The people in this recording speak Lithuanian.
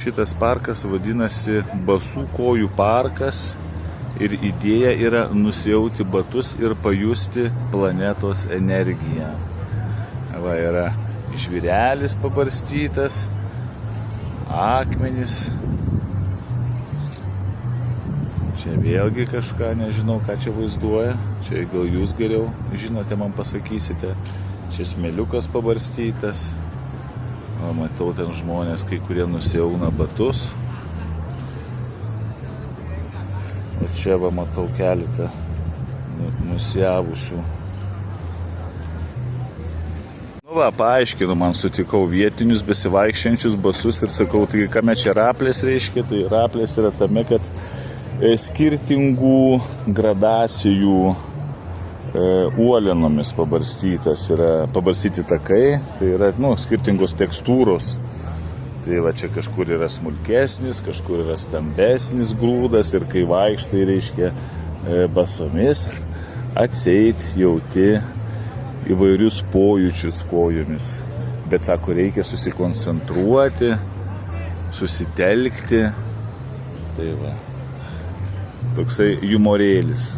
Šitas parkas vadinasi Basų kojų parkas ir idėja yra nusiauti batus ir pajusti planetos energiją. Va yra žvyrelis pabarstytas, akmenys. Čia vėlgi kažką, nežinau, ką čia vaizduoja. Čia gal jūs geriau žinote, man pasakysite. Čia smėliukas pabarstytas. O, matau, ten žmonės, kai kurie nusiauna batus. O čia va matau keletą nusiavusių. Nu va, paaiškinu, man sutikau vietinius besivaikščiančius basus ir sakau, tai kame čia raplės reiškia? Tai raplės yra tame, kad skirtingų gradacijų uolienomis pabarstyti takai, tai yra skirtingos tekstūros. Tai va čia kažkur yra smulkesnis, kažkur yra stambesnis grūdas ir kai vaikštai reiškia basomis, atseit jauti įvairius pojūčius kojomis. Bet sako, reikia susikoncentruoti, susitelkti. Tai va, toksai humorėlis.